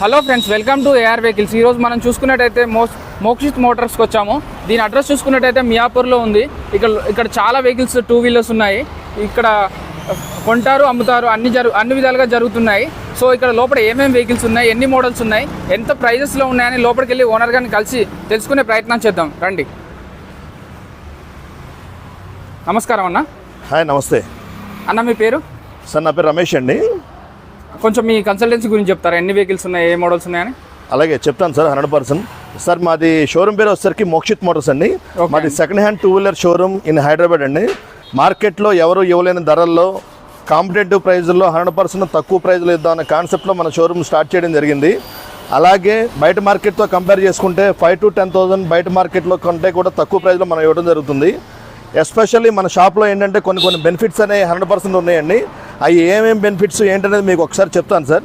Hello friends, welcome to AR vehicles. ఈరోజు మనం చూసుకున్నట్టయితే మోక్షిత్ మోటార్స్కి వచ్చాము. దీని అడ్రస్ చూసుకున్నట్టయితే మియాపూర్లో ఉంది. ఇక్కడ చాలా వెహికల్స్, 2 వీలర్స్ ఉన్నాయి. ఇక్కడ కొంటారు, అమ్ముతారు, అన్ని విధాలుగా జరుగుతున్నాయి. సో ఇక్కడ లోపల ఏమేమి వెహికల్స్ ఉన్నాయి, ఎన్ని మోడల్స్ ఉన్నాయి, ఎంత ప్రైజెస్లో ఉన్నాయని లోపలికి వెళ్ళి ఓనర్ గారిని కలిసి తెలుసుకునే ప్రయత్నం చేద్దాం రండి. నమస్కారం అన్న. హాయ్, నమస్తే అన్న. మీ పేరు? సార్, నా పేరు రమేష్ అండి. కొంచెం మీ కన్సల్టెన్సీ గురించి చెప్తారా? ఎన్ని వెహికల్స్ ఉన్నాయి, ఏ మోడల్స్ ఉన్నాయని? అలాగే చెప్తాను సార్, 100%. సార్, మాది షోరూమ్ పేరు వచ్చేసరికి మోక్షిత్ మోటార్స్ అండి. మాది second hand 2 wheeler showroom in Hyderabad అండి. మార్కెట్లో ఎవరు ఇవ్వలేని ధరల్లో కాంపిటేటివ్ ప్రైజుల్లో 100% తక్కువ ప్రైజ్లో ఇద్దామనే కాన్సెప్ట్లో మన షోరూమ్ స్టార్ట్ చేయడం జరిగింది. అలాగే బయట మార్కెట్తో కంపేర్ చేసుకుంటే 5,000 to 10,000 బయట మార్కెట్లో కంటే కూడా తక్కువ ప్రైజ్లో మనం ఇవ్వడం జరుగుతుంది. ఎస్పెషల్లీ మన షాప్లో ఏంటంటే కొన్ని బెనిఫిట్స్ అనేవి 100% ఉన్నాయండి. అవి ఏమేమి బెనిఫిట్స్ ఏంటనేది మీకు ఒకసారి చెప్తాను సార్.